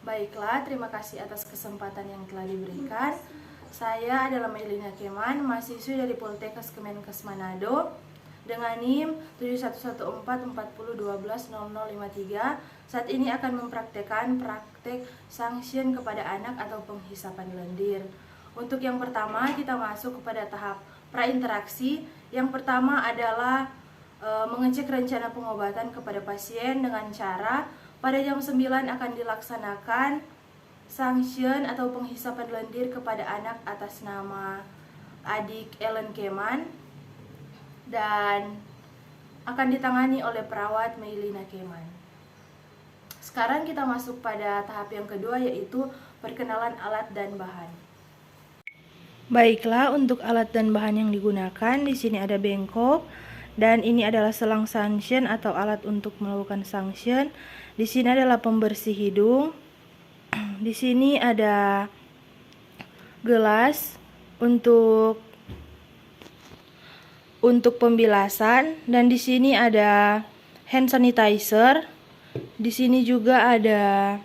Baiklah, terima kasih atas kesempatan yang telah diberikan. Saya adalah Maylina Keman, mahasiswi dari Poltekkes Kemenkes Manado dengan NIM 711440120053. Saat ini akan mempraktekkan praktek sanction kepada anak atau penghisapan lendir. Untuk yang pertama, kita masuk kepada tahap prainteraksi. Yang pertama adalah mengecek rencana pengobatan kepada pasien dengan cara pada jam 9 akan dilaksanakan sanction atau penghisapan lendir kepada anak atas nama adik Ellen Keman dan akan ditangani oleh perawat Maylina Keman. Sekarang kita masuk pada tahap yang kedua, yaitu perkenalan alat dan bahan. Baiklah, untuk alat dan bahan yang digunakan di sini ada bengkok dan ini adalah selang sanction atau alat untuk melakukan sanction. Di sini adalah pembersih hidung. Di sini ada gelas untuk pembilasan dan di sini ada hand sanitizer. Di sini juga ada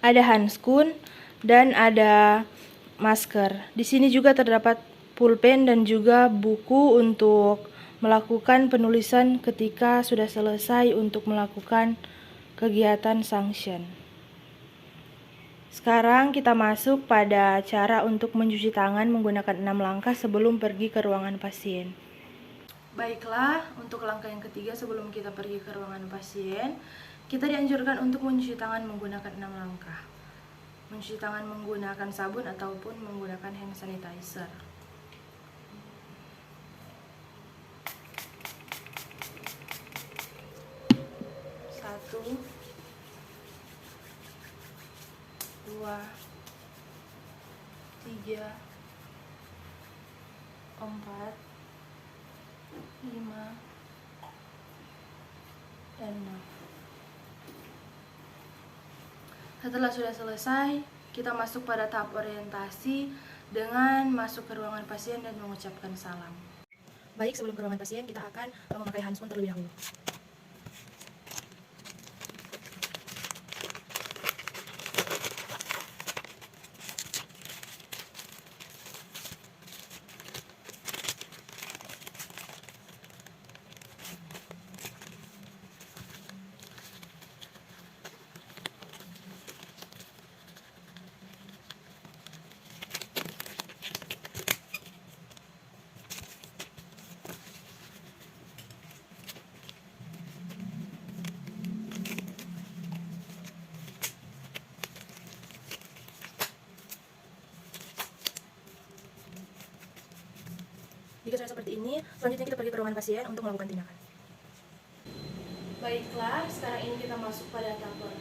handskun dan ada masker. Di sini juga terdapat pulpen dan juga buku untuk melakukan penulisan ketika sudah selesai untuk melakukan kegiatan sanction. Sekarang kita masuk pada cara untuk mencuci tangan menggunakan 6 langkah sebelum pergi ke ruangan pasien. Baiklah, untuk langkah yang ketiga sebelum kita pergi ke ruangan pasien, kita dianjurkan untuk mencuci tangan menggunakan 6 langkah. Mencuci tangan menggunakan sabun ataupun menggunakan hand sanitizer. Satu, 2, 3, 4, 5, dan 6. Setelah sudah selesai, kita masuk pada tahap orientasi dengan masuk ke ruangan pasien dan mengucapkan salam. Baik, sebelum ke ruangan pasien, kita akan memakai handskun terlebih dahulu. Jika sudah seperti ini, selanjutnya kita pergi ke ruangan pasien untuk melakukan tindakan. Baiklah, sekarang ini kita masuk pada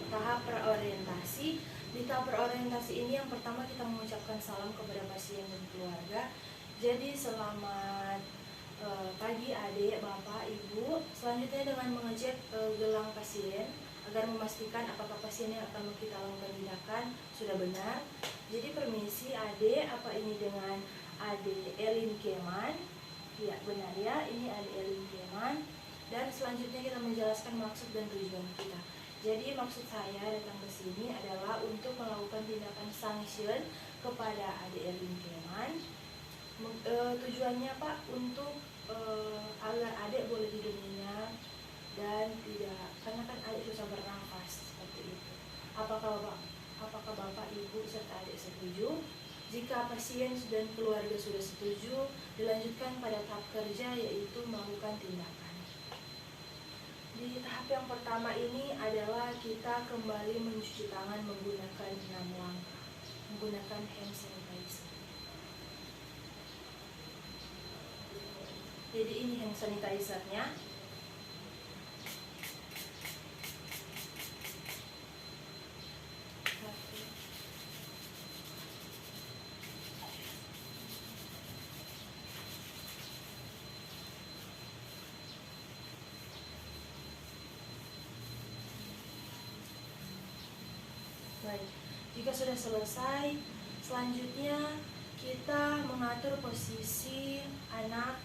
tahap perorientasi. Di tahap perorientasi ini yang pertama kita mengucapkan salam kepada pasien dan keluarga. Jadi selamat pagi adik, bapak, ibu. Selanjutnya dengan mengecek gelang pasien agar memastikan apakah pasien yang akan kita lakukan tindakan sudah benar. Jadi permisi adik, apa ini dengan adik Ellen Keman? Ya, benar ya, ini adik Ellen Keman. Dan selanjutnya kita menjelaskan maksud dan tujuan kita. Jadi maksud saya datang ke sini adalah untuk melakukan tindakan sanction kepada adik Ellen Keman. Tujuannya Pak untuk agar adik boleh hidup nyenyak dan tidak, karena kan adik susah bernafas seperti itu. Apakah Bapak, Ibu, serta adik setuju? Jika pasien dan keluarga sudah setuju, dilanjutkan pada tahap kerja, yaitu melakukan tindakan. Di tahap yang pertama ini adalah kita kembali mencuci tangan menggunakan 6 langkah, menggunakan hand sanitizer. Jadi ini hand sanitizer-nya. Baik, jika sudah selesai, selanjutnya kita mengatur posisi anak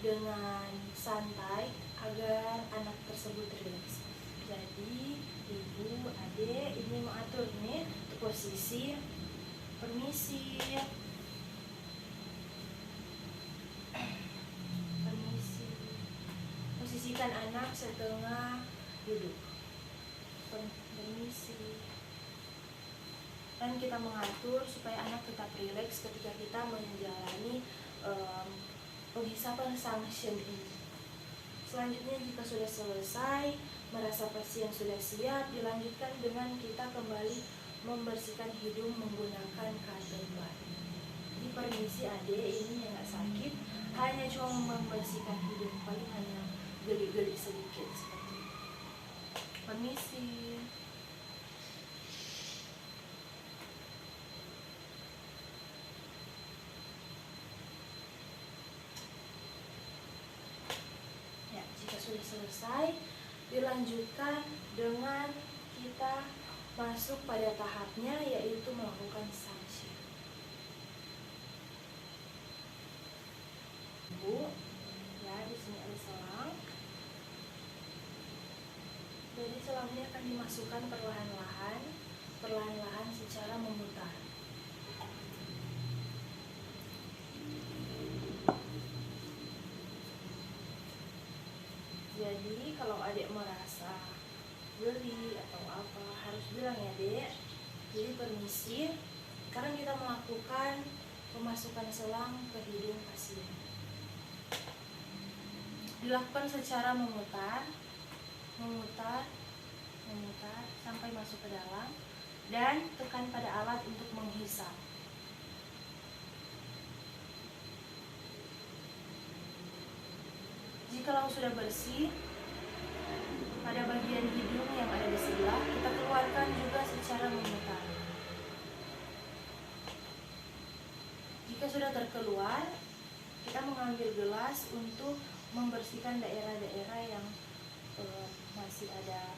dengan santai agar anak tersebut rileks. Jadi, ibu, adik ini posisi. Permisi. Posisikan anak setengah duduk. Permisi. Dan kita mengatur supaya anak tetap rileks ketika kita menjalani penghisapan sanction ini. Selanjutnya, jika sudah selesai, merasa pasien sudah siap, dilanjutkan dengan kita kembali membersihkan hidung menggunakan kater baru. Jadi permisi adek, ini yang gak sakit, hanya cuma membersihkan hidung, paling hanya geli-geli sedikit seperti itu. Permisi. Ya, jika sudah selesai, dilanjutkan dengan kita masuk pada tahapnya, yaitu melakukan sanksi. Bu, ya di sini ada selang. Jadi selang ini akan dimasukkan perlahan-lahan secara memutar. Jadi kalau adik merasa geli atau apa, harus bilang ya dek. Jadi permisi, sekarang kita melakukan pemasukan selang ke hidung pasien. Dilakukan secara memutar sampai masuk ke dalam, dan tekan pada alat untuk menghisap. Jikalau sudah bersih, pada bagian hidung yang ada di sebelah, kita keluarkan juga secara memutar. Jika sudah terkeluar, kita mengambil gelas untuk membersihkan daerah-daerah yang masih ada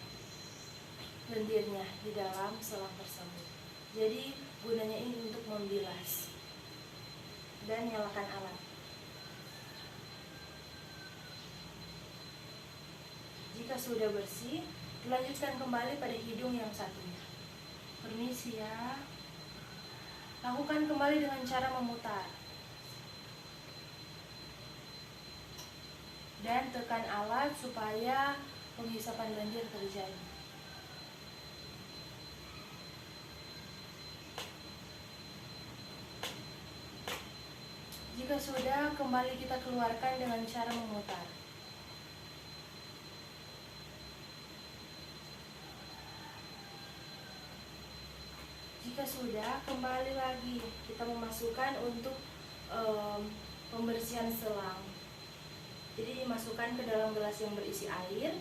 lendirnya di dalam selang tersebut. Jadi gunanya ini untuk membilas. Dan nyalakan alat. Jika sudah bersih, dilanjutkan kembali pada hidung yang satunya. Permisi ya. Lakukan kembali dengan cara memutar. Dan tekan alat supaya penghisapan lendir terjadi. Jika sudah, kembali kita keluarkan dengan cara memutar. Jika sudah, kembali lagi kita memasukkan untuk pembersihan selang. Jadi dimasukkan ke dalam gelas yang berisi air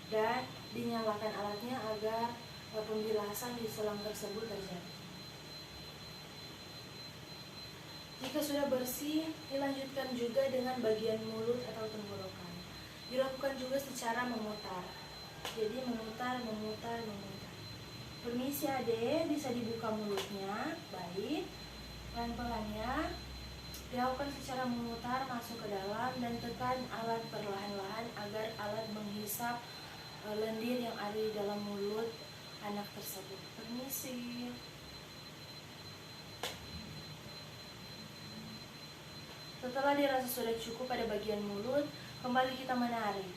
dan dinyalakan alatnya agar pembilasan di selang tersebut terjadi. Jika sudah bersih, dilanjutkan juga dengan bagian mulut atau tenggorokan. Dilakukan juga secara memutar. Jadi memutar. Permisi adek, bisa dibuka mulutnya. Baik. Pelan-pelan ya. Dilakukan secara memutar, masuk ke dalam dan tekan alat perlahan-lahan agar alat menghisap lendir yang ada di dalam mulut anak tersebut. Permisi. Setelah dirasa sudah cukup pada bagian mulut, kembali kita menarik.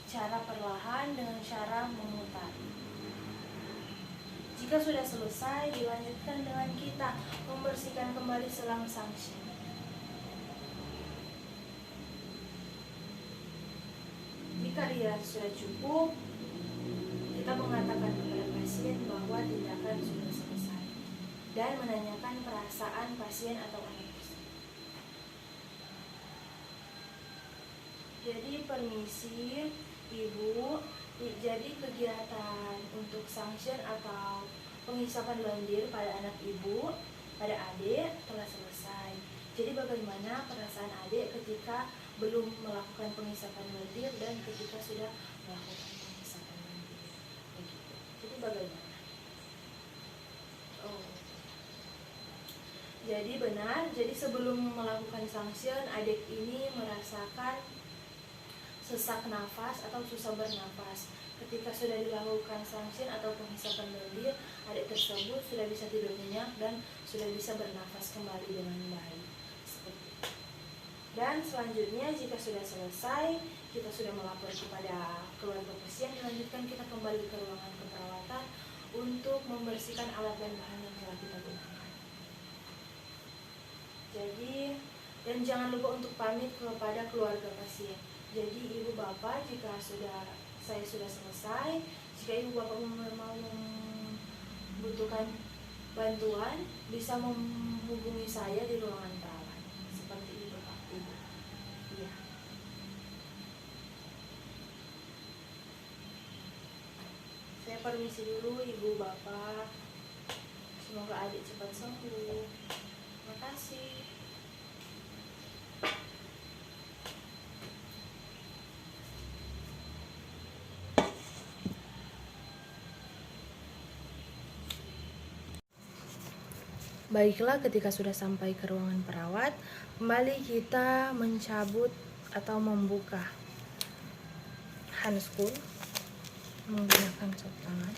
Cara perlahan dengan cara memutar. Jika sudah selesai, dilanjutkan dengan kita membersihkan kembali selang sanksi. Jika dirasa sudah cukup, kita mengatakan kepada pasien bahwa tindakan sudah selesai dan menanyakan perasaan pasien atau anak tersebut. Jadi permisi ibu, jadi kegiatan untuk sanction atau penghisapan lendir pada anak ibu, pada adik telah selesai. Jadi bagaimana perasaan adik ketika belum melakukan penghisapan lendir dan ketika sudah melakukan penghisapan lendir? Begitu. Jadi bagaimana? Jadi benar, jadi sebelum melakukan sanction, adik ini merasakan sesak nafas atau susah bernafas. Ketika sudah dilakukan sanction atau penghisapan lendir, adik tersebut sudah bisa tidur nyenyak dan sudah bisa bernafas kembali dengan baik. Seperti itu. Dan selanjutnya jika sudah selesai, kita sudah melapor kepada keluarga pasien, dilanjutkan kita kembali ke ruangan keperawatan untuk membersihkan alat dan bahan yang telah kita gunakan. Jadi, dan jangan lupa untuk pamit kepada keluarga pasien. Jadi ibu bapak, jika saya sudah selesai, jika ibu bapak mau membutuhkan bantuan, bisa menghubungi saya di ruangan perawat. Seperti itu Pak Ibu. Iya. Saya permisi dulu ibu bapak. Semoga adik cepat sembuh. Terima kasih. Baiklah, ketika sudah sampai ke ruangan perawat, kembali kita mencabut atau membuka handskul menggunakan sarung tangan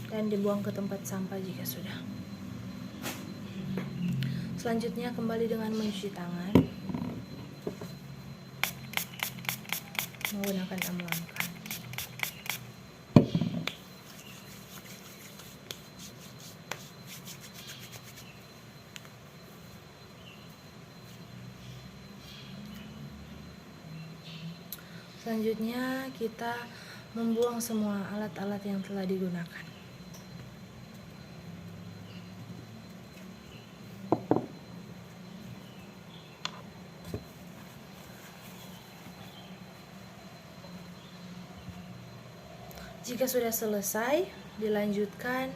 dan dibuang ke tempat sampah jika sudah. Selanjutnya kembali dengan mencuci tangan menggunakan amlamkan. Selanjutnya kita membuang semua alat-alat yang telah digunakan. Jika sudah selesai, dilanjutkan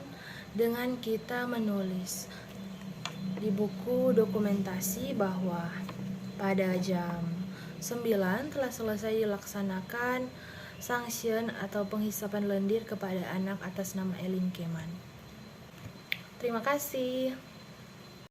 dengan kita menulis di buku dokumentasi bahwa pada jam 9 telah selesai dilaksanakan sanction atau penghisapan lendir kepada anak atas nama Elin Keman. Terima kasih.